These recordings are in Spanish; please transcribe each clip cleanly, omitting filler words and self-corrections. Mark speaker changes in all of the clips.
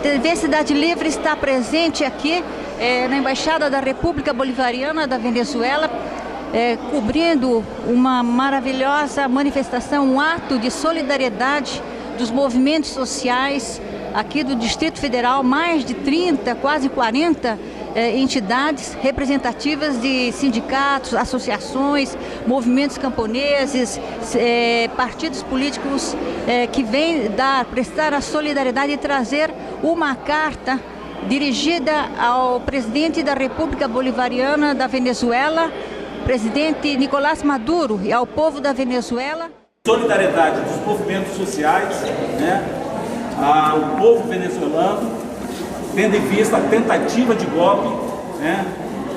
Speaker 1: TV Cidade Livre está presente aqui na Embaixada da República Bolivariana da Venezuela, cobrindo uma maravilhosa manifestação, um ato de solidariedade dos movimentos sociais aqui do Distrito Federal, mais de 30, quase 40 entidades representativas de sindicatos, associações, movimentos camponeses, partidos políticos que vêm prestar a solidariedade e trazer uma carta dirigida ao presidente da República Bolivariana da Venezuela, presidente Nicolás Maduro, e ao povo da Venezuela.
Speaker 2: Solidariedade dos movimentos sociais, ao povo venezuelano, tendo em vista a tentativa de golpe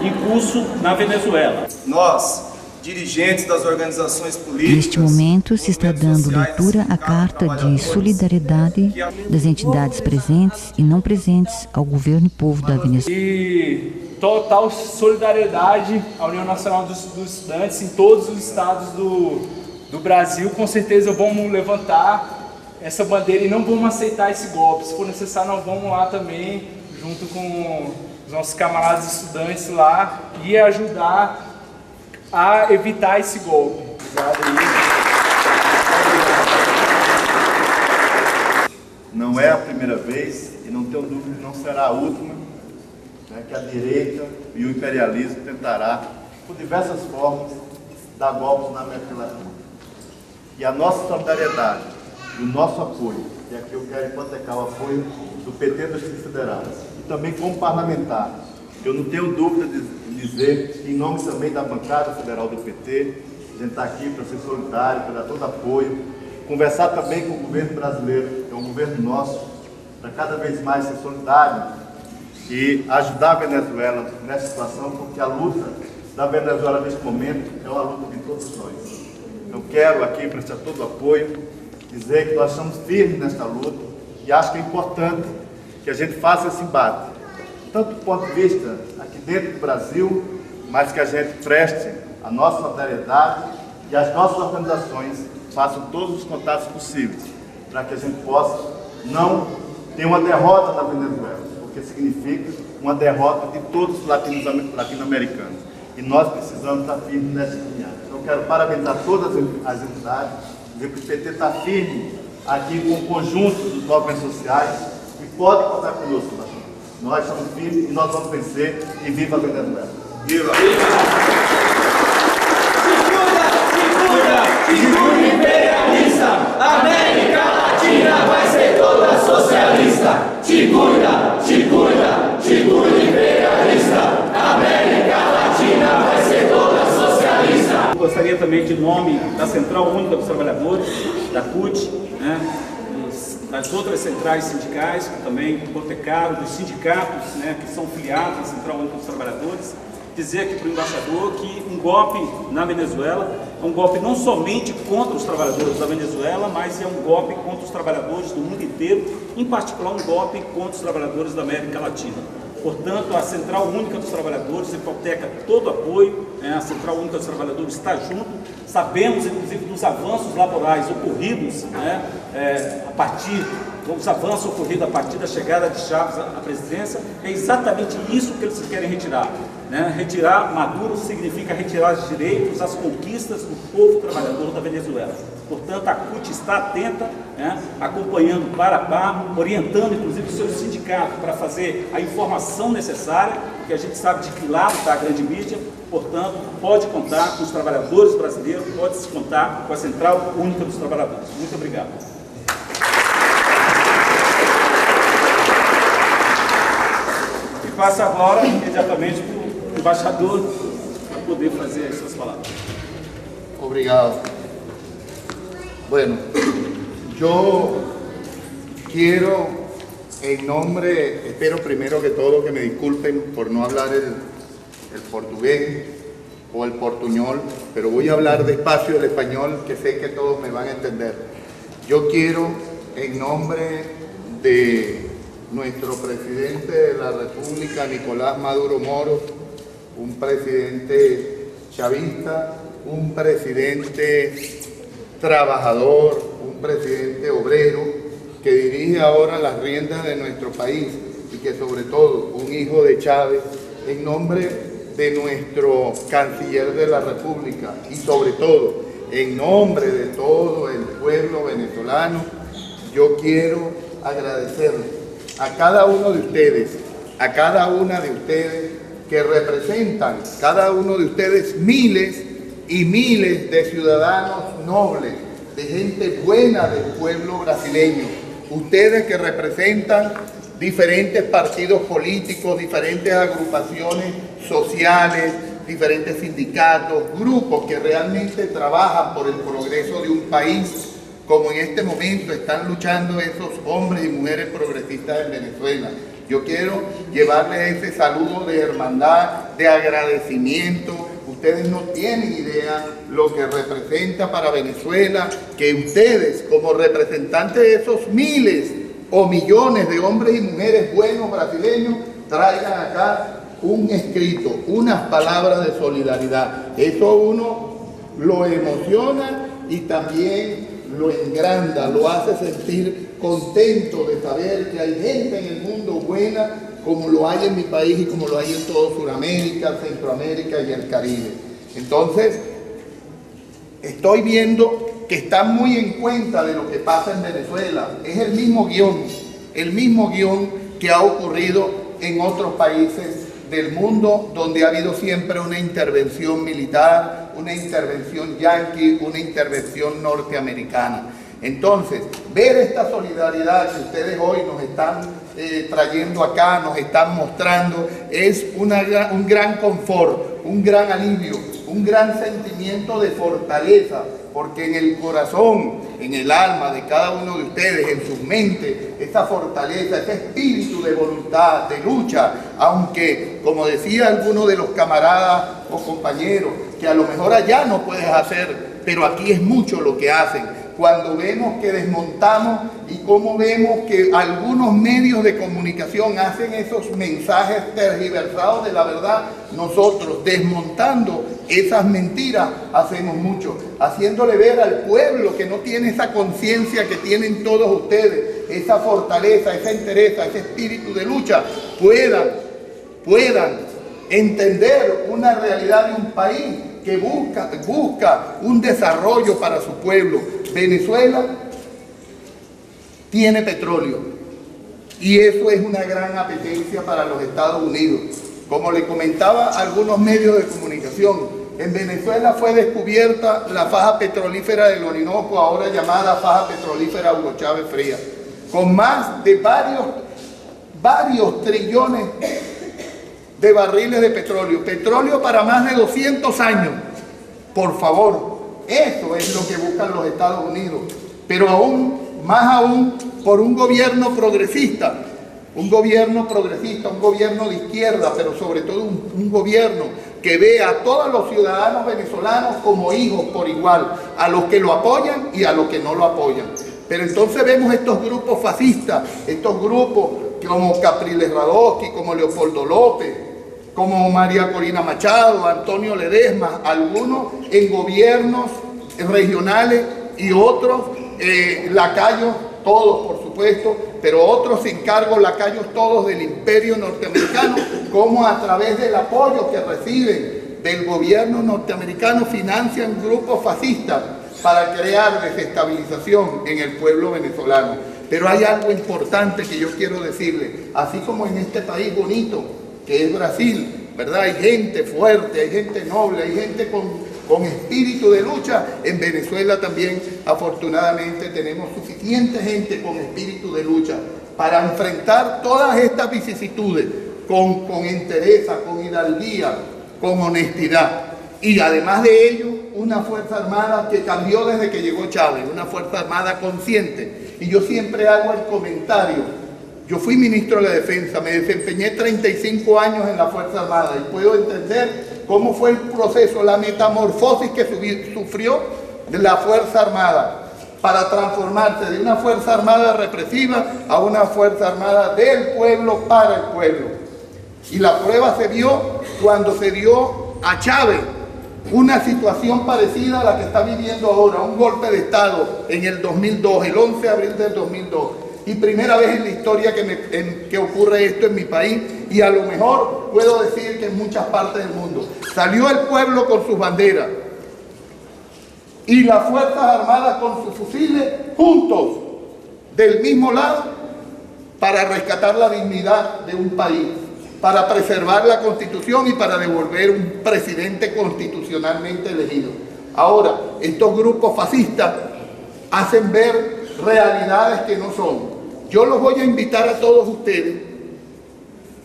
Speaker 2: em curso na Venezuela.
Speaker 3: Nós, dirigentes das organizações políticas...
Speaker 4: Neste momento se está dando leitura à carta de solidariedade das entidades presentes e não presentes ao governo e povo da Venezuela.
Speaker 5: E total solidariedade à União Nacional dos Estudantes em todos os estados do Brasil. Com certeza vamos levantar essa bandeira e não vamos aceitar esse golpe. Se for necessário, nós vamos lá também, junto com os nossos camaradas estudantes lá, e ajudar a evitar esse golpe.
Speaker 6: Não é a primeira vez, e não tenho dúvida que não será a última, que a direita e o imperialismo tentará, por diversas formas, dar golpes na América Latina. E a nossa solidariedade e o nosso apoio, e aqui eu quero hipotecar o apoio do PT do Distrito Federal, e também como parlamentar, eu não tenho dúvida de dizer, em nome também da bancada federal do PT, a gente está aqui para ser solidário, para dar todo apoio, conversar também com o governo brasileiro, que é um governo nosso, para cada vez mais ser solidário e ajudar a Venezuela nessa situação, porque a luta da Venezuela neste momento é uma luta de todos nós. Eu quero aqui prestar todo o apoio, dizer que nós estamos firmes nesta luta e acho que é importante que a gente faça esse embate, tanto do ponto de vista aqui dentro do Brasil, mas que a gente preste a nossa solidariedade e as nossas organizações façam todos os contatos possíveis para que a gente possa não ter uma derrota da Venezuela, porque significa uma derrota de todos os latino-americanos. E nós precisamos estar firmes nessa linha. Então eu quero parabenizar todas as entidades, dizer que o PT está firme aqui com o conjunto dos movimentos sociais e pode contar conosco. Nós estamos firmes e nós vamos vencer, e viva a Venezuela. Viva!
Speaker 7: Segura imperialista, América Latina vai ser toda socialista. Segura imperialista, América Latina vai ser toda socialista.
Speaker 2: Gostaria também, de nome da Central Única dos Trabalhadores, da CUT, das outras centrais sindicais que também hipotecaram, dos sindicatos que são filiados à Central Única dos Trabalhadores, dizer aqui para o embaixador que um golpe na Venezuela é um golpe não somente contra os trabalhadores da Venezuela, mas é um golpe contra os trabalhadores do mundo inteiro, em particular um golpe contra os trabalhadores da América Latina. Portanto, a Central Única dos Trabalhadores hipoteca todo o apoio, a Central Única dos Trabalhadores está junto, sabemos inclusive dos avanços laborais ocorridos os avanços ocorridos a partir da chegada de Chávez à presidência, é exatamente isso que eles querem retirar. Retirar Maduro significa retirar os direitos, as conquistas do povo trabalhador da Venezuela. Portanto, a CUT está atenta, acompanhando par a par, orientando inclusive o seu sindicato para fazer a informação necessária, porque a gente sabe de que lado está a grande mídia. Portanto, pode contar com os trabalhadores brasileiros, pode se contar com a Central Única dos Trabalhadores. Muito obrigado. E passo agora imediatamente para o embaixador para poder fazer as suas palavras.
Speaker 6: Obrigado. Bueno, yo quiero, en nombre, espero primero que todo que me disculpen por no hablar el portugués o el portuñol, pero voy a hablar despacio el español, que sé que todos me van a entender. Yo quiero, en nombre de nuestro presidente de la República, Nicolás Maduro Moro, un presidente chavista, un presidente trabajador, un presidente obrero,
Speaker 8: que dirige ahora las riendas de nuestro país y que sobre todo un hijo de Chávez, en nombre de nuestro canciller de la República y sobre todo en nombre de todo el pueblo venezolano, yo quiero agradecerle a cada uno de ustedes, a cada una de ustedes que representan, cada uno de ustedes, miles y miles de ciudadanos nobles, de gente buena del pueblo brasileño. Ustedes que representan diferentes partidos políticos, diferentes agrupaciones sociales, diferentes sindicatos, grupos que realmente trabajan por el progreso de un país, como en este momento están luchando esos hombres y mujeres progresistas en Venezuela. Yo quiero llevarles ese saludo de hermandad, de agradecimiento. Ustedes no tienen idea lo que representa para Venezuela que ustedes, como representantes de esos miles o millones de hombres y mujeres buenos brasileños, traigan acá un escrito, unas palabras de solidaridad. Eso uno lo emociona y también lo engranda, lo hace sentir contento de saber que hay gente en el mundo buena como lo hay en mi país y como lo hay en todo Sudamérica, Centroamérica y el Caribe. Entonces, estoy viendo que están muy en cuenta de lo que pasa en Venezuela. Es el mismo guión que ha ocurrido en otros países del mundo donde ha habido siempre una intervención militar, una intervención yanqui, una intervención norteamericana. Entonces, ver esta solidaridad que ustedes hoy nos están trayendo acá, nos están mostrando, es un gran confort, un gran alivio, un gran sentimiento de fortaleza, porque en el corazón, en el alma de cada uno de ustedes, en sus mentes, esa fortaleza, ese espíritu de voluntad, de lucha, aunque, como decía alguno de los camaradas o compañeros, que a lo mejor allá no puedes hacer, pero aquí es mucho lo que hacen. Cuando vemos que desmontamos y cómo vemos que algunos medios de comunicación hacen esos mensajes tergiversados de la verdad, nosotros desmontando esas mentiras hacemos mucho, haciéndole ver al pueblo que no tiene esa conciencia que tienen todos ustedes, esa fortaleza, esa entereza, ese espíritu de lucha, puedan entender una realidad de un país que busca un desarrollo para su pueblo. Venezuela tiene petróleo y eso es una gran apetencia para los Estados Unidos. Como le comentaba a algunos medios de comunicación, en Venezuela fue descubierta la faja petrolífera del Orinoco, ahora llamada faja petrolífera Hugo Chávez Frías, con más de varios trillones de barriles de petróleo para más de 200 años. Por favor, eso es lo que buscan los Estados Unidos, pero más aún por un gobierno progresista, un gobierno de izquierda, pero sobre todo un gobierno que ve a todos los ciudadanos venezolanos como hijos por igual, a los que lo apoyan y a los que no lo apoyan. Pero entonces vemos estos grupos fascistas, estos grupos como Capriles Radosky, como Leopoldo López, como María Corina Machado, Antonio Ledesma, algunos en gobiernos regionales y otros lacayos, todos por supuesto, pero otros sin cargo, lacayos todos del imperio norteamericano, como a través del apoyo que reciben del gobierno norteamericano financian grupos fascistas para crear desestabilización en el pueblo venezolano. Pero hay algo importante que yo quiero decirle, así como en este país bonito que es Brasil, ¿verdad? Hay gente fuerte, hay gente noble, hay gente con espíritu de lucha. En Venezuela también, afortunadamente, tenemos suficiente gente con espíritu de lucha para enfrentar todas estas vicisitudes con entereza, con hidalguía, con honestidad. Y además de ello, una Fuerza Armada que cambió desde que llegó Chávez, una Fuerza Armada consciente. Y yo siempre hago el comentario. Yo fui ministro de la Defensa, me desempeñé 35 años en la Fuerza Armada y puedo entender cómo fue el proceso, la metamorfosis que sufrió de la Fuerza Armada para transformarse de una Fuerza Armada represiva a una Fuerza Armada del pueblo para el pueblo. Y la prueba se vio cuando se dio a Chávez una situación parecida a la que está viviendo ahora, un golpe de Estado en el 2002, el 11 de abril del 2002. y primera vez en la historia que ocurre esto en mi país, y a lo mejor puedo decir que en muchas partes del mundo. Salió el pueblo con sus banderas y las Fuerzas Armadas con sus fusiles juntos, del mismo lado, para rescatar la dignidad de un país, para preservar la Constitución y para devolver un presidente constitucionalmente elegido. Ahora, estos grupos fascistas hacen ver realidades que no son. Yo los voy a invitar a todos ustedes,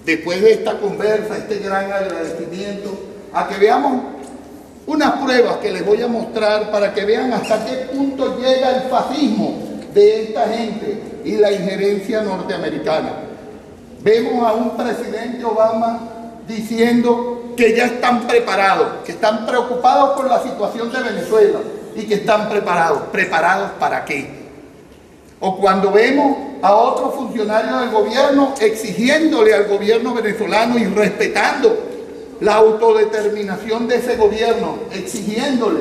Speaker 8: después de esta conversa, este gran agradecimiento, a que veamos unas pruebas que les voy a mostrar para que vean hasta qué punto llega el fascismo de esta gente y la injerencia norteamericana. Vemos a un presidente Obama diciendo que ya están preparados, que están preocupados por la situación de Venezuela y que están preparados. ¿Preparados para qué? O cuando vemos a otros funcionarios del gobierno exigiéndole al gobierno venezolano y respetando la autodeterminación de ese gobierno, exigiéndole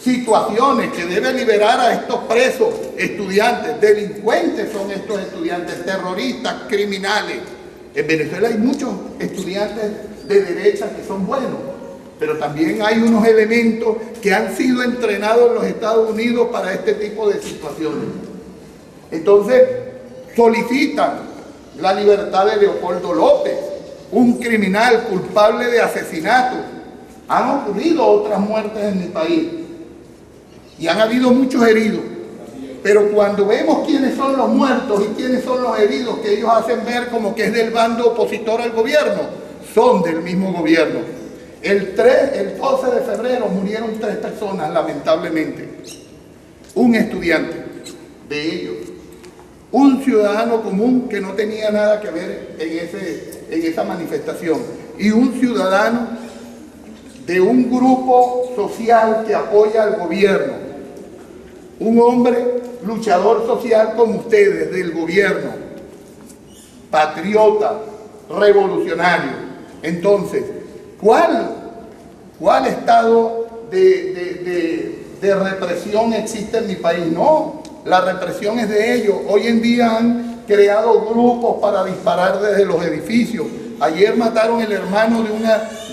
Speaker 8: situaciones que debe liberar a estos presos, estudiantes, delincuentes son estos estudiantes, terroristas, criminales. En Venezuela hay muchos estudiantes de derecha que son buenos, pero también hay unos elementos que han sido entrenados en los Estados Unidos para este tipo de situaciones. Entonces, solicitan la libertad de Leopoldo López, un criminal culpable de asesinato. Han ocurrido otras muertes en mi país y han habido muchos heridos. Pero cuando vemos quiénes son los muertos y quiénes son los heridos, que ellos hacen ver como que es del bando opositor al gobierno, son del mismo gobierno. El 12 de febrero murieron 3 personas, lamentablemente. Un estudiante de ellos, un ciudadano común que no tenía nada que ver en esa manifestación, y un ciudadano de un grupo social que apoya al gobierno, un hombre luchador social como ustedes, del gobierno, patriota, revolucionario. Entonces, ¿cuál estado de represión existe en mi país? No, la represión es de ellos. Hoy en día han creado grupos para disparar desde los edificios. Ayer mataron el hermano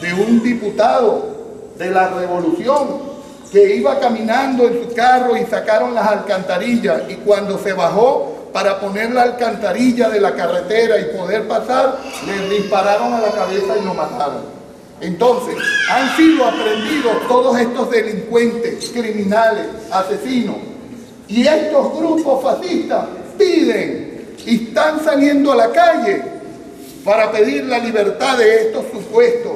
Speaker 8: de un diputado de la revolución que iba caminando en su carro y sacaron las alcantarillas, y cuando se bajó para poner la alcantarilla de la carretera y poder pasar, le dispararon a la cabeza y lo mataron. Entonces, han sido aprendidos todos estos delincuentes, criminales, asesinos, y estos grupos fascistas piden y están saliendo a la calle para pedir la libertad de estos supuestos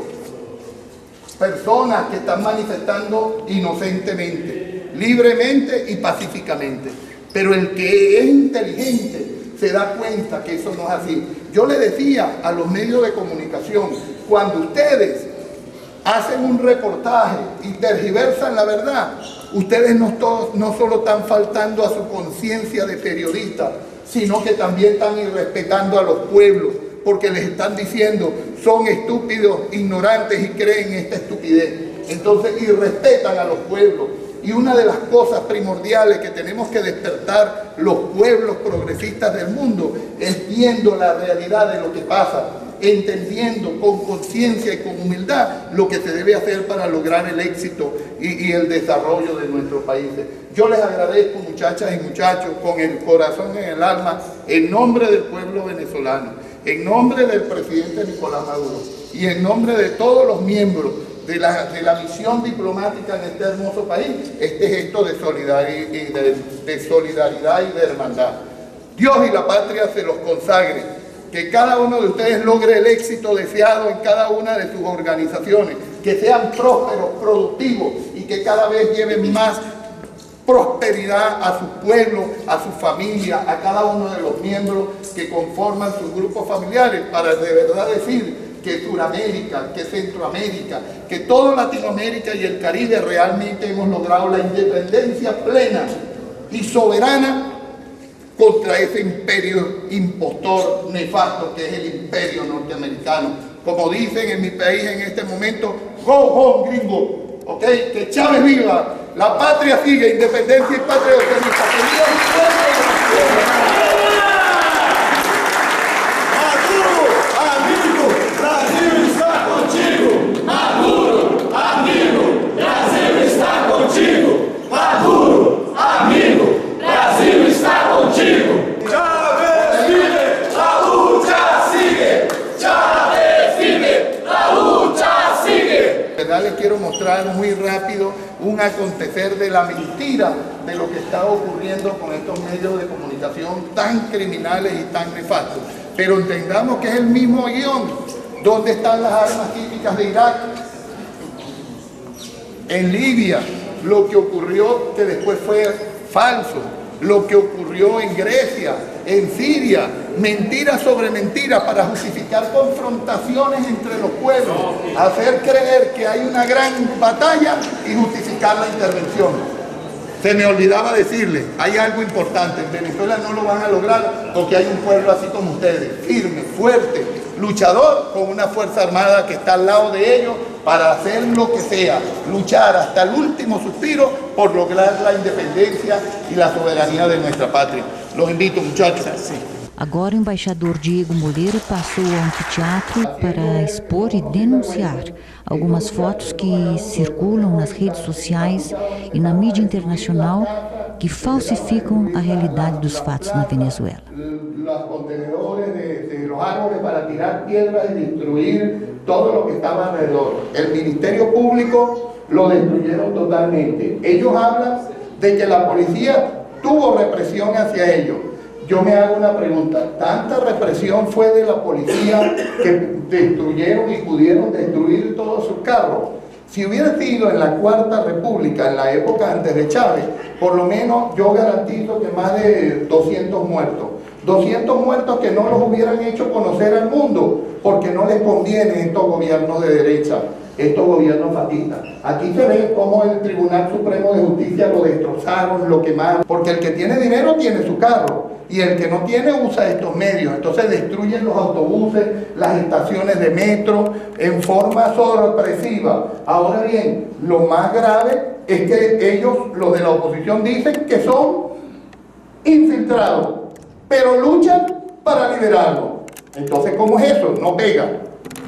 Speaker 8: personas que están manifestando inocentemente, libremente y pacíficamente. Pero el que es inteligente se da cuenta que eso no es así. Yo le decía a los medios de comunicación, cuando ustedes hacen un reportaje y tergiversan la verdad, ustedes no solo están faltando a su conciencia de periodistas, sino que también están irrespetando a los pueblos, porque les están diciendo son estúpidos, ignorantes y creen esta estupidez. Entonces irrespetan a los pueblos. Y una de las cosas primordiales que tenemos que despertar los pueblos progresistas del mundo es viendo la realidad de lo que pasa, entendiendo con conciencia y con humildad lo que se debe hacer para lograr el éxito y el desarrollo de nuestros países. Yo les agradezco, muchachas y muchachos, con el corazón en el alma, en nombre del pueblo venezolano, en nombre del presidente Nicolás Maduro y en nombre de todos los miembros de la misión diplomática en este hermoso país, este gesto de solidaridad y de hermandad. Dios y la patria se los consagre, que cada uno de ustedes logre el éxito deseado en cada una de sus organizaciones, que sean prósperos, productivos y que cada vez lleven más prosperidad a su pueblo, a su familia, a cada uno de los miembros que conforman sus grupos familiares, para de verdad decir que Suramérica, que Centroamérica, que toda Latinoamérica y el Caribe realmente hemos logrado la independencia plena y soberana contra ese imperio impostor nefasto que es el imperio norteamericano. Como dicen en mi país en este momento, go home gringo, ¿ok? Que Chávez viva, la patria sigue, independencia y patria. un acontecer de la mentira de lo que está ocurriendo con estos medios de comunicación tan criminales y tan nefastos. Pero entendamos que es el mismo guión. ¿Dónde están las armas químicas de Irak? En Libia, lo que ocurrió que después fue falso, lo que ocurrió en Grecia, en Siria, mentira sobre mentira para justificar confrontaciones entre los pueblos, hacer creer que hay una gran batalla y justificar la intervención. Se me olvidaba decirle, hay algo importante, en Venezuela no lo van a lograr porque hay un pueblo así como ustedes, firme, fuerte, luchador, con una fuerza armada que está al lado de ellos para hacer lo que sea, luchar hasta el último suspiro por lograr la independencia y la soberanía de nuestra patria. Los invito, muchachos.
Speaker 4: Agora o embaixador Diego Moleiro passou ao anfiteatro para expor e denunciar algumas fotos que circulam nas redes sociais e na mídia internacional que falsificam a realidade dos fatos na Venezuela.
Speaker 8: Los contenedores de los árboles para tirar piedras y destruir todo lo que estaba alrededor. El Ministerio Público lo destruyeron totalmente. Ellos hablan de que la policía tuvo represión hacia ellos. Yo me hago una pregunta, ¿tanta represión fue de la policía que destruyeron y pudieron destruir todos sus carros? Si hubiera sido en la Cuarta República, en la época antes de Chávez, por lo menos yo garantizo que más de 200 muertos. 200 muertos que no los hubieran hecho conocer al mundo, porque no les conviene estos gobiernos de derecha, estos gobiernos fascistas. Aquí se ve cómo el Tribunal Supremo de Justicia lo destrozaron, lo quemaron, porque el que tiene dinero tiene su carro, y el que no tiene usa estos medios. Entonces destruyen los autobuses, las estaciones de metro, en forma sorpresiva. Ahora bien, lo más grave es que ellos, los de la oposición, dicen que son infiltrados, pero luchan para liberarlo. Entonces, ¿cómo es eso? No pega.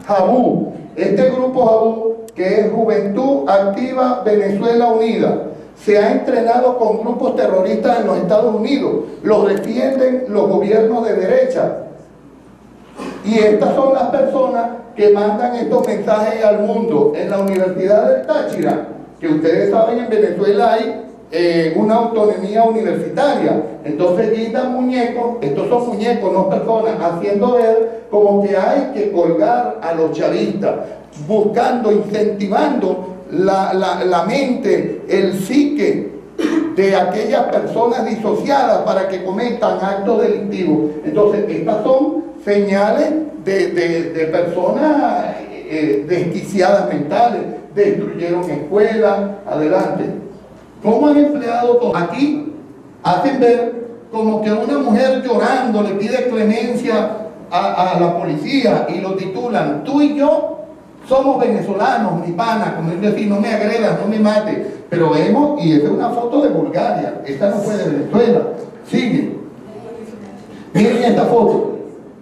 Speaker 8: Jabú, este grupo Jabú, que es Juventud Activa Venezuela Unida, se ha entrenado con grupos terroristas en los Estados Unidos. Los defienden los gobiernos de derecha. Y estas son las personas que mandan estos mensajes al mundo. En la Universidad del Táchira, que ustedes saben, en Venezuela hay una autonomía universitaria. Entonces quitan muñecos, estos son muñecos, no personas, haciendo ver como que hay que colgar a los chavistas, buscando, incentivando la mente, el psique de aquellas personas disociadas para que cometan actos delictivos. Entonces estas son señales de personas desquiciadas mentales. Destruyeron escuelas, adelante. ¿Cómo han empleado todo? Aquí hacen ver como que una mujer llorando le pide clemencia a la policía y lo titulan: tú y yo somos venezolanos, mi pana, como es decir, no me agredas, no me mates. Pero vemos, y esta es una foto de Bulgaria, esta no fue de Venezuela. Sigue. Miren esta foto.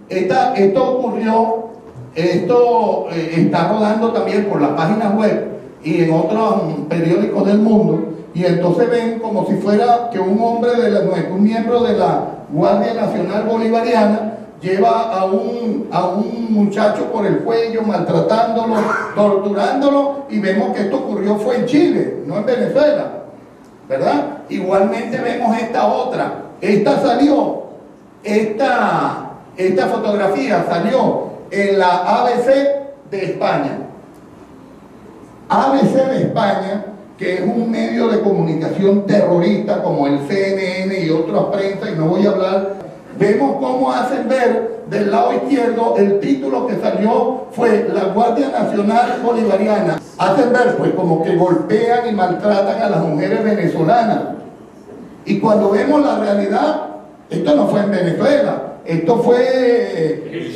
Speaker 8: Esto ocurrió, esto está rodando también por las páginas web y en otros periódicos del mundo. Y entonces ven como si fuera que un hombre, un miembro de la Guardia Nacional Bolivariana lleva a un muchacho por el cuello, maltratándolo, torturándolo, y vemos que esto ocurrió fue en Chile, no en Venezuela, ¿verdad? Igualmente vemos esta otra, esta fotografía salió en la ABC de España. ABC de España, que es un medio de comunicación terrorista como el CNN y otras prensa, y no voy a hablar. Vemos cómo hacen ver del lado izquierdo, el título que salió fue la Guardia Nacional Bolivariana. Hacen ver pues como que golpean y maltratan a las mujeres venezolanas. Y cuando vemos la realidad, esto no fue en Venezuela, esto fue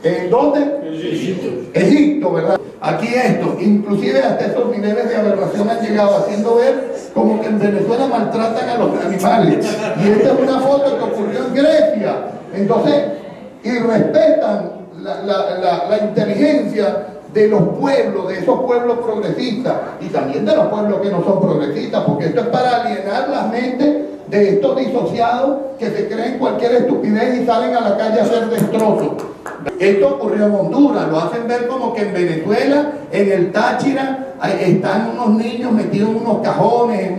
Speaker 8: ¿en dónde? Egipto, ¿verdad? Aquí esto, inclusive hasta estos niveles de aberración han llegado, haciendo ver como que en Venezuela maltratan a los animales. Y esta es una foto que ocurrió en Grecia. Entonces, irrespetan la inteligencia de los pueblos, de esos pueblos progresistas, y también de los pueblos que no son progresistas, porque esto es para alienar las mentes de estos disociados que se creen cualquier estupidez y salen a la calle a hacer destrozos. Esto ocurrió en Honduras, lo hacen ver como que en Venezuela, en el Táchira, están unos niños metidos en unos cajones,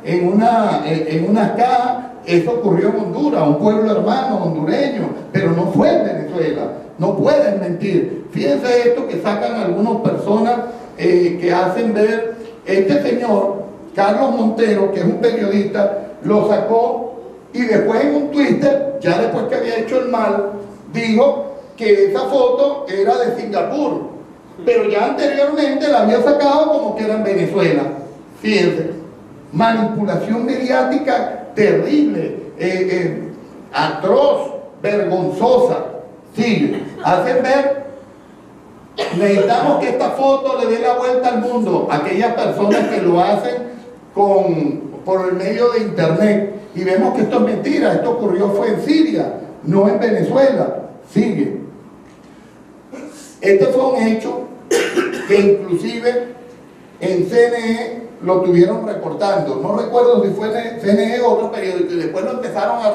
Speaker 8: en unas cajas. Eso ocurrió en Honduras, un pueblo hermano hondureño, pero no fue en Venezuela. No pueden mentir. Fíjense esto que sacan algunas personas que hacen ver. Este señor, Carlos Montero, que es un periodista, lo sacó y después en un Twitter, ya después que había hecho el mal, dijo que esa foto era de Singapur, pero ya anteriormente la había sacado como que era en Venezuela. Fíjense, manipulación mediática terrible, atroz, vergonzosa. Sigue, hacen ver, necesitamos que esta foto le dé la vuelta al mundo, aquellas personas que lo hacen por el medio de internet, y vemos que esto es mentira. Esto ocurrió fue en Siria, no en Venezuela. Sigue. Este fue un hecho que inclusive en CNE lo tuvieron reportando. No recuerdo si fue en CNE o otro periódico, y después lo empezaron a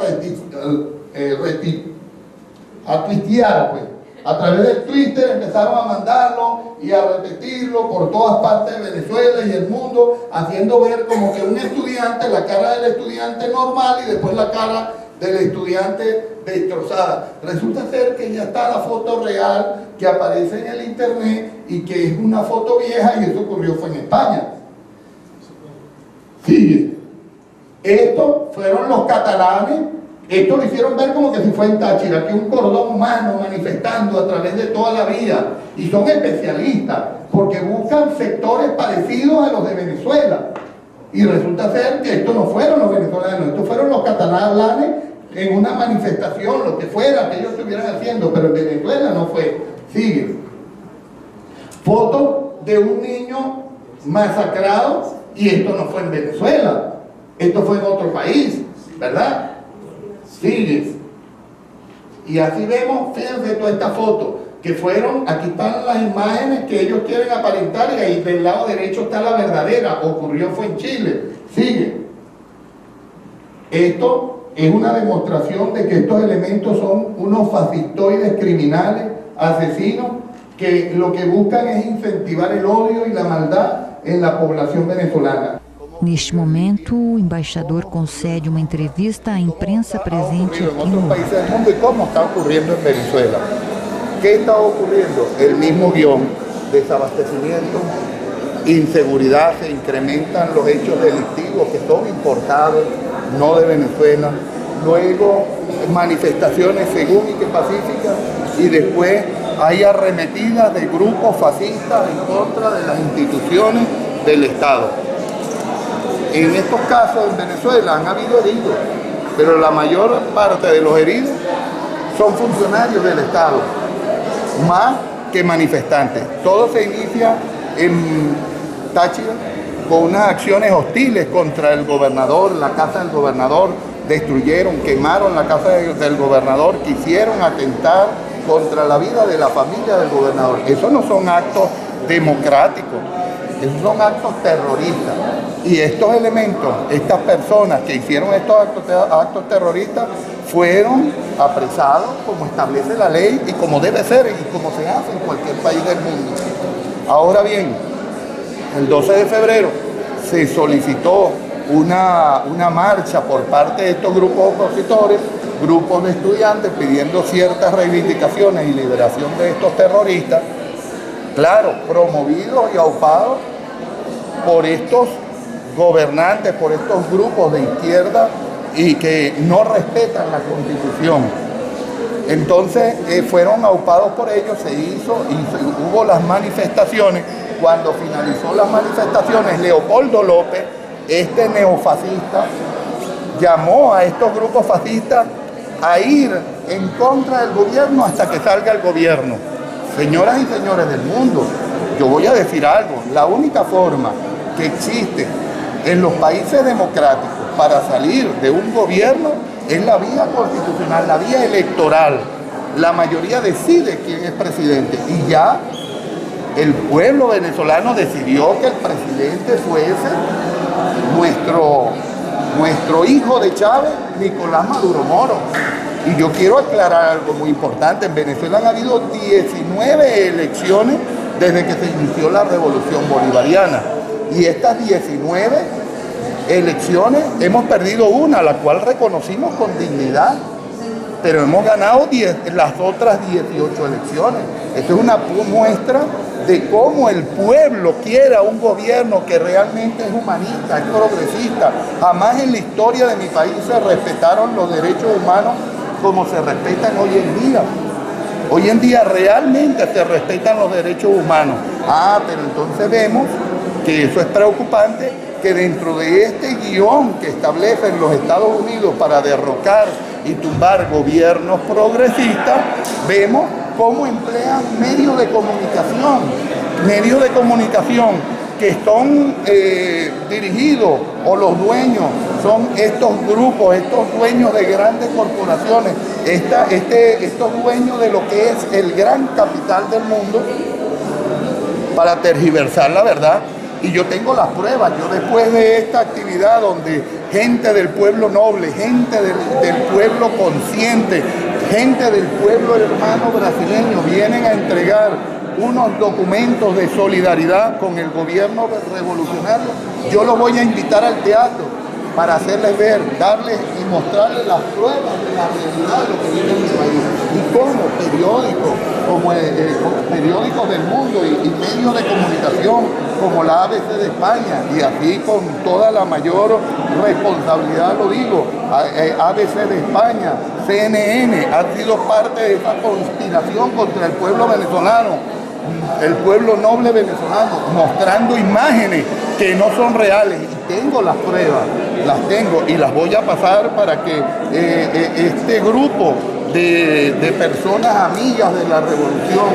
Speaker 8: tuitear, pues. A través del Twitter empezaron a mandarlo y a repetirlo por todas partes de Venezuela y el mundo, haciendo ver como que un estudiante, la cara del estudiante normal y después la cara del estudiante destrozada. Resulta ser que ya está la foto real que aparece en el internet y que es una foto vieja, y eso ocurrió fue en España. Sigue. Estos fueron los catalanes. Esto lo hicieron ver como que si fue en Táchira, que un cordón humano manifestando a través de toda la vía. Y son especialistas, porque buscan sectores parecidos a los de Venezuela. Y resulta ser que estos no fueron los venezolanos, estos fueron los catalanes en una manifestación, lo que fuera que ellos estuvieran haciendo, pero en Venezuela no fue. Sigue. Foto de un niño masacrado, y esto no fue en Venezuela, esto fue en otro país, ¿verdad? Sigue. Y así vemos, fíjense toda esta foto, que fueron, aquí están las imágenes que ellos quieren aparentar, y ahí del lado derecho está la verdadera. Ocurrió fue en Chile. Sigue. Esto es una demostración de que estos elementos son unos fascistoides criminales, asesinos, que lo que buscan es incentivar el odio y la maldad en la población venezolana.
Speaker 4: Neste momento, o embaixador concede uma entrevista à imprensa presente aqui
Speaker 8: en otros países del mundo y cómo está ocurriendo en Venezuela. ¿Qué está ocurriendo? El mismo guión: desabastecimiento, inseguridad, se incrementan los hechos delictivos que son importados, no de Venezuela. Luego, manifestaciones según y que pacíficas, y después hay arremetidas de grupos fascistas en contra de las instituciones del Estado. En estos casos en Venezuela han habido heridos, pero la mayor parte de los heridos son funcionarios del Estado, más que manifestantes. Todo se inicia en Táchira con unas acciones hostiles contra el gobernador, la casa del gobernador. Destruyeron, quemaron la casa del gobernador, quisieron atentar contra la vida de la familia del gobernador. Esos no son actos democráticos, esos son actos terroristas. Y estos elementos, estas personas que hicieron estos actos terroristas, fueron apresados como establece la ley y como debe ser y como se hace en cualquier país del mundo. Ahora bien, el 12 de febrero se solicitó una marcha por parte de estos grupos opositores, grupos de estudiantes, pidiendo ciertas reivindicaciones y liberación de estos terroristas, claro, promovidos y aupados por estos gobernantes, por estos grupos de izquierda y que no respetan la Constitución. Entonces fueron aupados por ellos, se hizo y hubo las manifestaciones. Cuando finalizó las manifestaciones, Leopoldo López, este neofascista, llamó a estos grupos fascistas a ir en contra del gobierno hasta que salga el gobierno. Señoras y señores del mundo, yo voy a decir algo: la única forma que existe en los países democráticos para salir de un gobierno es la vía constitucional, la vía electoral. La mayoría decide quién es presidente y ya el pueblo venezolano decidió que el presidente fuese nuestro hijo de Chávez, Nicolás Maduro Moro. Y yo quiero aclarar algo muy importante: en Venezuela han habido 19 elecciones desde que se inició la Revolución Bolivariana. Y estas 19 elecciones hemos perdido una, la cual reconocimos con dignidad, pero hemos ganado las otras 18 elecciones. Esto es una muestra de cómo el pueblo quiere a un gobierno que realmente es humanista, es progresista. Jamás en la historia de mi país se respetaron los derechos humanos como se respetan hoy en día. Hoy en día realmente se respetan los derechos humanos. Pero entonces vemos que eso es preocupante, que dentro de este guión que establecen los Estados Unidos para derrocar y tumbar gobiernos progresistas, vemos cómo emplean medios de comunicación que son dirigidos, o los dueños son estos grupos, estos dueños de grandes corporaciones, estos dueños de lo que es el gran capital del mundo, para tergiversar la verdad. Y yo tengo las pruebas. Yo, después de esta actividad donde gente del pueblo noble, gente del pueblo consciente, gente del pueblo hermano brasileño vienen a entregar unos documentos de solidaridad con el gobierno revolucionario, yo los voy a invitar al teatro para hacerles ver, darles y mostrarles las pruebas de la realidad de lo que vive en mi país. Y como periódicos del mundo y medios de comunicación como la ABC de España, y así con toda la mayor responsabilidad lo digo, ABC de España, CNN, han sido parte de esa conspiración contra el pueblo venezolano, el pueblo noble venezolano, mostrando imágenes que no son reales. Y tengo las pruebas, las tengo y las voy a pasar para que este grupo de personas amigas de la revolución,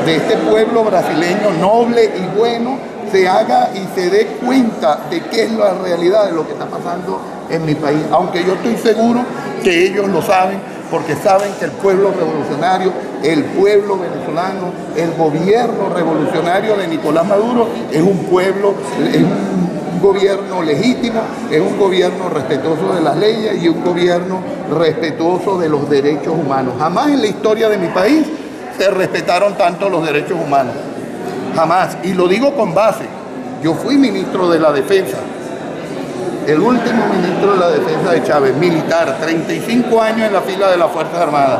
Speaker 8: de este pueblo brasileño noble y bueno, se haga y se dé cuenta de qué es la realidad de lo que está pasando en mi país. Aunque yo estoy seguro que ellos lo saben, porque saben que el pueblo revolucionario, el pueblo venezolano, el gobierno revolucionario de Nicolás Maduro es un pueblo, es un gobierno legítimo, es un gobierno respetuoso de las leyes y un gobierno respetuoso de los derechos humanos. Jamás en la historia de mi país se respetaron tanto los derechos humanos. Jamás. Y lo digo con base. Yo fui ministro de la Defensa. El último ministro de la Defensa de Chávez, militar, 35 años en la fila de las Fuerzas Armadas.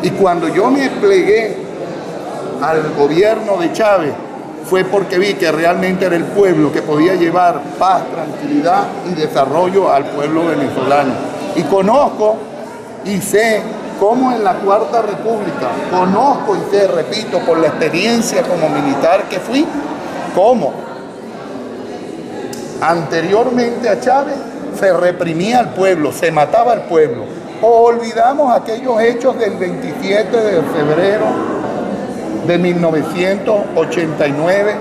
Speaker 8: Y cuando yo me plegué al gobierno de Chávez, fue porque vi que realmente era el pueblo que podía llevar paz, tranquilidad y desarrollo al pueblo venezolano. Y conozco y sé cómo en la Cuarta República, conozco y sé, repito, por la experiencia como militar que fui, cómo anteriormente a Chávez se reprimía al pueblo, se mataba al pueblo. O olvidamos aquellos hechos del 27 de febrero de 1989,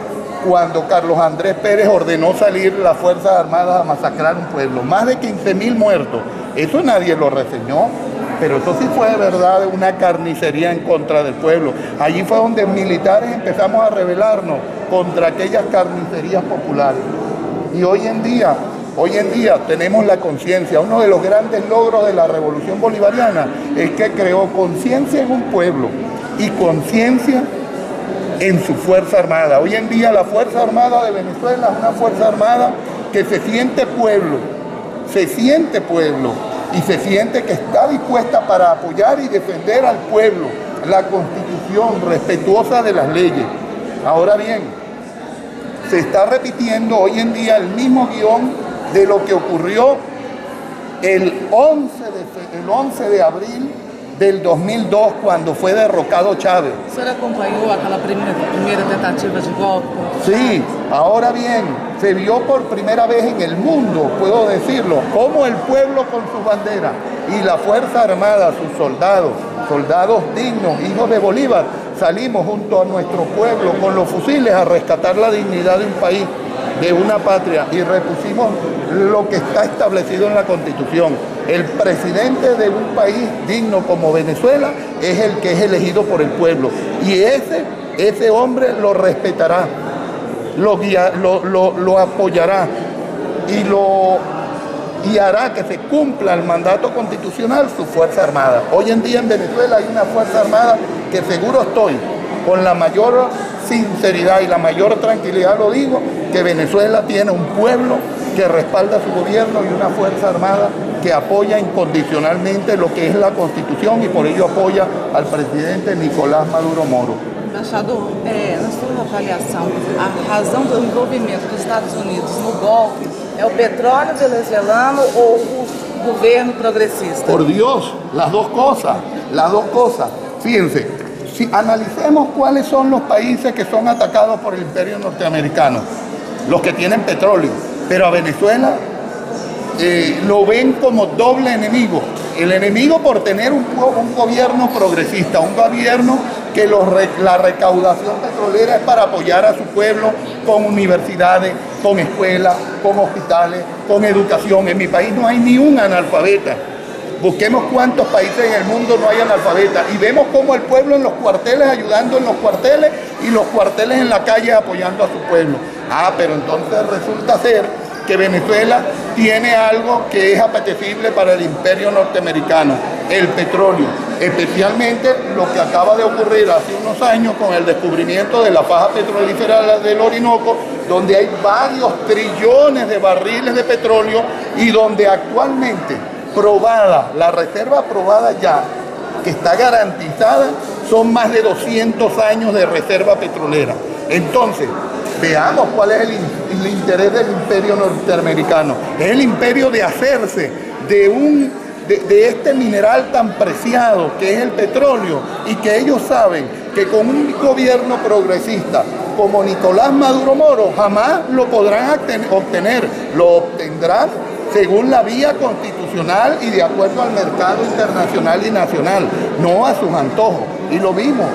Speaker 8: cuando Carlos Andrés Pérez ordenó salir las Fuerzas Armadas a masacrar un pueblo. Más de 15.000 muertos. Eso nadie lo reseñó, pero eso sí fue de verdad una carnicería en contra del pueblo. Allí fue donde militares empezamos a rebelarnos contra aquellas carnicerías populares. Y hoy en día tenemos la conciencia. Uno de los grandes logros de la Revolución Bolivariana es que creó conciencia en un pueblo y conciencia en su Fuerza Armada. Hoy en día la Fuerza Armada de Venezuela es una Fuerza Armada que se siente pueblo y se siente que está dispuesta para apoyar y defender al pueblo, la Constitución, respetuosa de las leyes. Ahora bien, se está repitiendo hoy en día el mismo guión de lo que ocurrió el 11 de abril del 2002, cuando fue derrocado Chávez.
Speaker 9: ¿Usted acompañó aquella primera tentativa de golpe?
Speaker 8: Sí, ahora bien, se vio por primera vez en el mundo, puedo decirlo, cómo el pueblo con su bandera y la Fuerza Armada, sus soldados dignos, hijos de Bolívar, salimos junto a nuestro pueblo con los fusiles a rescatar la dignidad de un país, de una patria, y repusimos lo que está establecido en la Constitución. El presidente de un país digno como Venezuela es el que es elegido por el pueblo, y ese hombre lo respetará, lo apoyará y hará que se cumpla el mandato constitucional su Fuerza Armada. Hoy en día en Venezuela hay una Fuerza Armada que seguro estoy, con la mayor sinceridad y la mayor tranquilidad lo digo, que Venezuela tiene un pueblo que respalda a su gobierno y una fuerza armada que apoya incondicionalmente lo que es la Constitución y por ello apoya al presidente Nicolás Maduro Moro.
Speaker 9: Embaixador, na sua avaliação, a razão do envolvimento dos Estados Unidos no golpe é o petróleo venezuelano ou o governo progresista?
Speaker 8: Por Dios, las dos cosas. Fíjense, si analicemos cuáles son los países que son atacados por el imperio norteamericano, los que tienen petróleo, pero a Venezuela lo ven como doble enemigo. El enemigo por tener un gobierno progresista, un gobierno que la recaudación petrolera es para apoyar a su pueblo con universidades, con escuelas, con hospitales, con educación. En mi país no hay ni un analfabeta. Busquemos cuántos países en el mundo no hay analfabetas y vemos cómo el pueblo en los cuarteles ayudando en los cuarteles y los cuarteles en la calle apoyando a su pueblo. Pero entonces resulta ser que Venezuela tiene algo que es apetecible para el imperio norteamericano, el petróleo, especialmente lo que acaba de ocurrir hace unos años con el descubrimiento de la faja petrolífera del Orinoco, donde hay varios trillones de barriles de petróleo y donde actualmente probada, la reserva aprobada ya, que está garantizada, son más de 200 años de reserva petrolera. Entonces, veamos cuál es el interés del imperio norteamericano. Es el imperio de hacerse de este mineral tan preciado que es el petróleo y que ellos saben que con un gobierno progresista como Nicolás Maduro Moro jamás lo podrán obtener. Lo obtendrán según la vía constitucional y de acuerdo al mercado internacional y nacional, no a sus antojos. Y lo vimos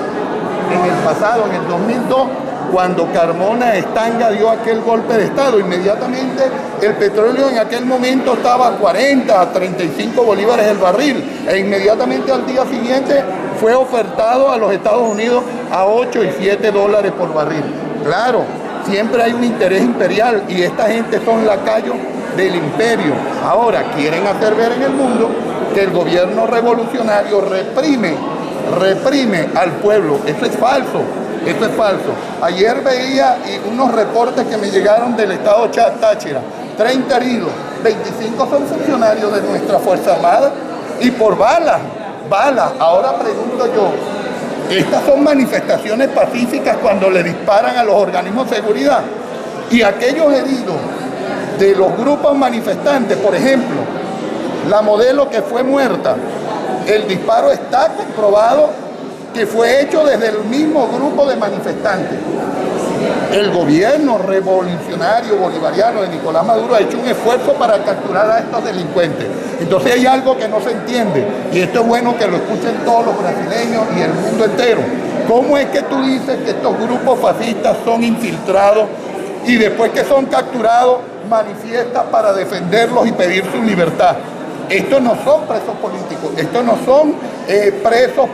Speaker 8: en el pasado, en el 2002, cuando Carmona Estanga dio aquel golpe de Estado. Inmediatamente el petróleo en aquel momento estaba a 40, a 35 bolívares el barril, e inmediatamente al día siguiente fue ofertado a los Estados Unidos a 8 y 7 dólares por barril. Claro, siempre hay un interés imperial y esta gente son lacayos del imperio. Ahora quieren hacer ver en el mundo que el gobierno revolucionario reprime al pueblo. Eso es falso. Esto es falso. Ayer veía unos reportes que me llegaron del estado Táchira. 30 heridos, 25 son funcionarios de nuestra Fuerza Armada y por balas. Ahora pregunto yo, estas son manifestaciones pacíficas cuando le disparan a los organismos de seguridad. Y aquellos heridos de los grupos manifestantes, por ejemplo, la modelo que fue muerta, el disparo está comprobado que fue hecho desde el mismo grupo de manifestantes. El gobierno revolucionario bolivariano de Nicolás Maduro ha hecho un esfuerzo para capturar a estos delincuentes. Entonces hay algo que no se entiende, y esto es bueno que lo escuchen todos los brasileños y el mundo entero. ¿Cómo es que tú dices que estos grupos fascistas son infiltrados y después que son capturados manifiestan para defenderlos y pedir su libertad? Estos no son presos políticos, estos no son presos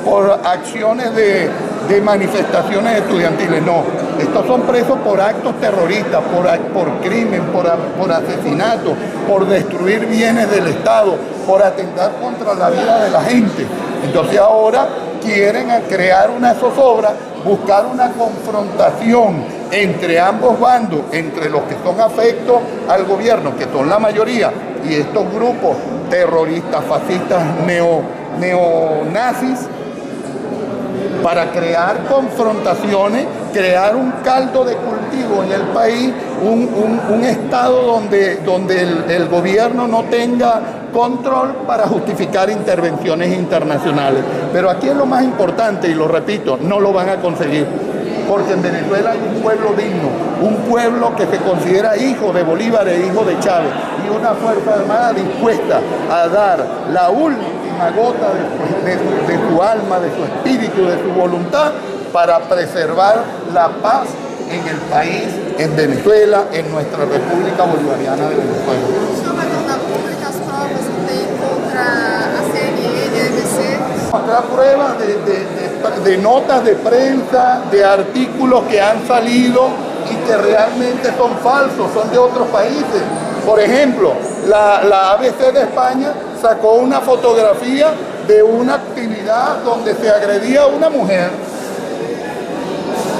Speaker 8: por acciones de manifestaciones estudiantiles, no. Estos son presos por actos terroristas, por crimen, por asesinato, por destruir bienes del Estado, por atentar contra la vida de la gente. Entonces ahora quieren crear una zozobra, buscar una confrontación entre ambos bandos, entre los que son afectos al gobierno, que son la mayoría, y estos grupos terroristas, fascistas, neonazis, para crear confrontaciones, crear un caldo de cultivo en el país, un estado donde el gobierno no tenga control para justificar intervenciones internacionales. Pero aquí es lo más importante, y lo repito, no lo van a conseguir. Porque en Venezuela hay un pueblo digno, un pueblo que se considera hijo de Bolívar e hijo de Chávez, y una fuerza armada dispuesta a dar la última gota de su alma, de su espíritu, de su voluntad, para preservar la paz en el país, en Venezuela, en nuestra República Bolivariana de Venezuela.
Speaker 10: ¿No va a tornar públicas pruebas que tem contra a CNN, a ABC?
Speaker 8: Mostrar pruebas de notas de prensa, de artículos que han salido y que realmente son falsos, son de otros países. Por ejemplo, la ABC de España sacó una fotografía de una actividad donde se agredía a una mujer.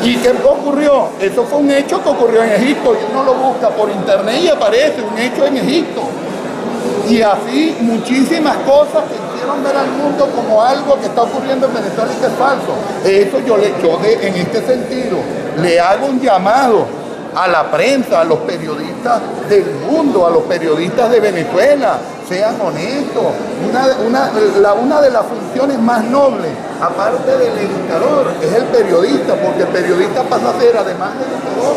Speaker 8: ¿Y qué ocurrió? Eso fue un hecho que ocurrió en Egipto, y uno lo busca por internet y aparece un hecho en Egipto. Y así muchísimas cosas que hicieron ver al mundo como algo que está ocurriendo en Venezuela y que es falso. Eso en este sentido le hago un llamado a la prensa, a los periodistas del mundo, a los periodistas de Venezuela, sean honestos. Una de las funciones más nobles, aparte del educador, es el periodista, porque el periodista pasa a ser, además del educador,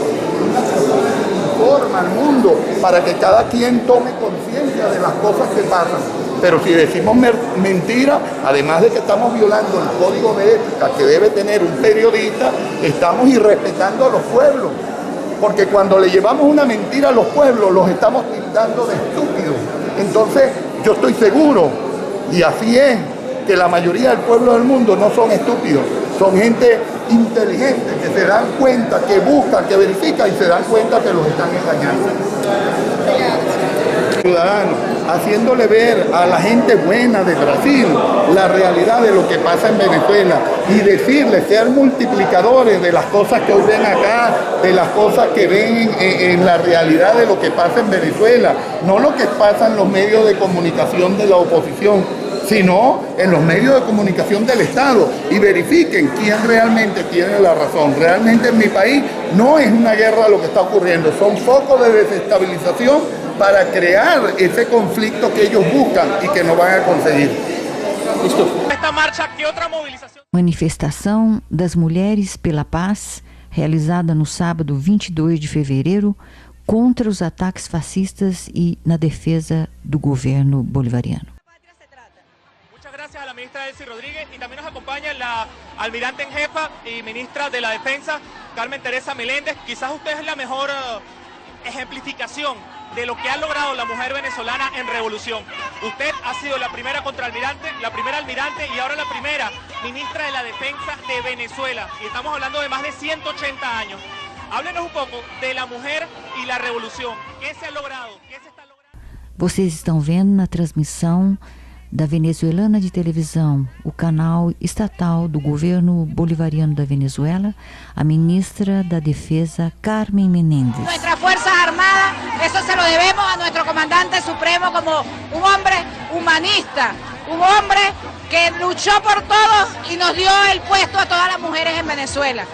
Speaker 8: una persona que informa al mundo para que cada quien tome conciencia de las cosas que pasan. Pero si decimos mentira, además de que estamos violando el código de ética que debe tener un periodista, estamos irrespetando a los pueblos. Porque cuando le llevamos una mentira a los pueblos, los estamos tildando de estúpidos. Entonces, yo estoy seguro, y así es, que la mayoría del pueblo del mundo no son estúpidos, son gente inteligente, que se dan cuenta, que buscan, que verifican y se dan cuenta que los están engañando. Ciudadanos, haciéndole ver a la gente buena de Brasil la realidad de lo que pasa en Venezuela y decirles, ser multiplicadores de las cosas que hoy ven acá, de las cosas que ven en la realidad de lo que pasa en Venezuela, no lo que pasa en los medios de comunicación de la oposición, sino en los medios de comunicación del Estado, y verifiquen quién realmente tiene la razón. Realmente en mi país no es una guerra lo que está ocurriendo, son focos de desestabilización para crear ese conflicto que ellos buscan y que no van a conseguir.
Speaker 11: Esta marcha, ¿qué otra movilización?
Speaker 4: Manifestação das Mulheres pela Paz, realizada no sábado 22 de fevereiro, contra os ataques fascistas e na defesa do governo bolivariano.
Speaker 11: Muchas gracias a la ministra Delcy Rodríguez, y también nos acompaña la almirante en jefa y ministra de la Defensa, Carmen Teresa Meléndez. Quizás usted es la mejor ejemplificación de lo que ha logrado la mujer venezolana en revolución. Usted ha sido la primera contraalmirante, la primera almirante y ahora la primera ministra de la Defensa de Venezuela. Y estamos hablando de más de 180 años. Háblenos un poco de la mujer y la revolución. ¿Qué se ha logrado? ¿Qué se está logrando?
Speaker 4: Vocês estão vendo na transmissão da Venezuelana de televisão, o canal estatal do governo bolivariano da Venezuela, a ministra da Defesa, Carmen Menéndez.
Speaker 12: Nuestras Fuerzas Armadas, eso se lo debemos a nuestro comandante supremo como un hombre humanista, un hombre que luchó por todos y nos dio el puesto a todas las mujeres en Venezuela.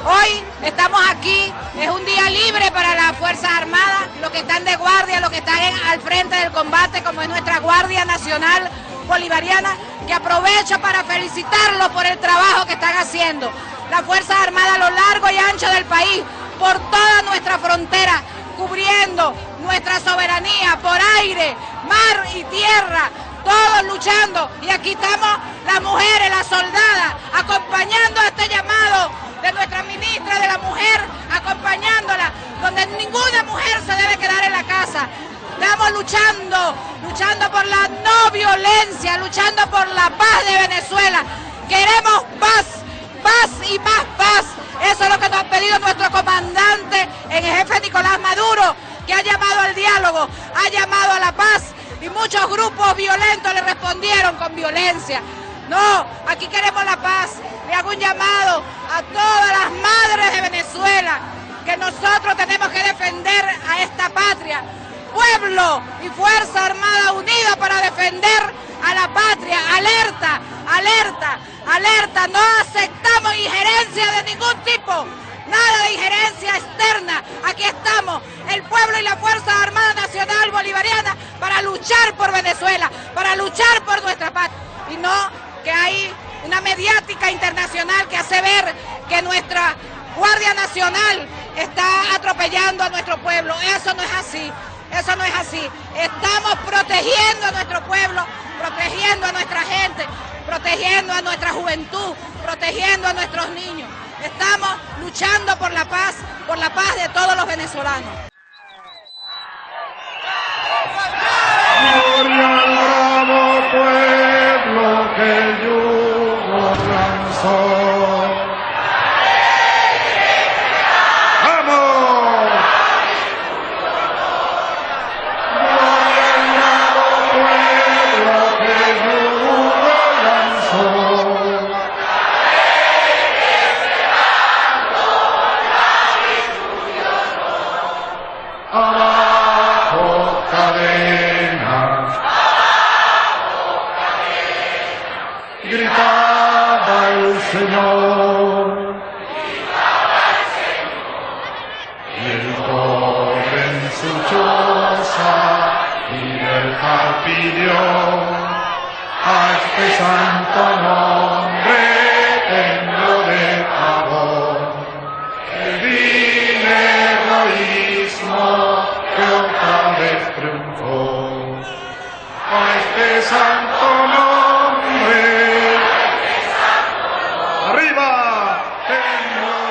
Speaker 12: Hoy estamos aquí, es un día libre para las Fuerzas Armadas, los que están de guardia, los que están al frente del combate, como es nuestra Guardia Nacional Bolivariana, que aprovecho para felicitarlos por el trabajo que están haciendo. Las Fuerzas Armadas a lo largo y ancho del país, por toda nuestra frontera, cubriendo nuestra soberanía por aire, mar y tierra, todos luchando. Y aquí estamos las mujeres, las soldadas, acompañando este llamado de nuestra ministra de la mujer, acompañándola, donde ninguna mujer se debe quedar en la casa. Estamos luchando por la no violencia, luchando por la paz de Venezuela. Queremos paz, paz y más paz. Eso es lo que nos ha pedido nuestro comandante en jefe Nicolás Maduro, que ha llamado al diálogo, ha llamado a la paz, y muchos grupos violentos le respondieron con violencia. No, aquí queremos la paz. Le hago un llamado a todas las madres de Venezuela, que nosotros tenemos que defender a esta patria. Pueblo y Fuerza Armada unida para defender a la patria. Alerta, alerta, alerta. No aceptamos injerencia de ningún tipo. Nada de injerencia externa. Aquí estamos, el pueblo y la Fuerza Armada Nacional Bolivariana, para luchar por Venezuela, para luchar por nuestra patria. Y no que hay una mediática internacional que hace ver que nuestra Guardia Nacional está atropellando a nuestro pueblo. Eso no es así, eso no es así. Estamos protegiendo a nuestro pueblo, protegiendo a nuestra gente, protegiendo a nuestra juventud, protegiendo a nuestros niños. Estamos luchando por la paz de todos los venezolanos.
Speaker 8: Gloria al bravo pueblo que el yugo lanzó. ¡Vamos! Gloria al bravo pueblo que el yugo lanzó.
Speaker 13: pidió a este santo nombre templo de amor. El vil heroísmo que otra vez triunfó. A este santo nombre, arriba, templo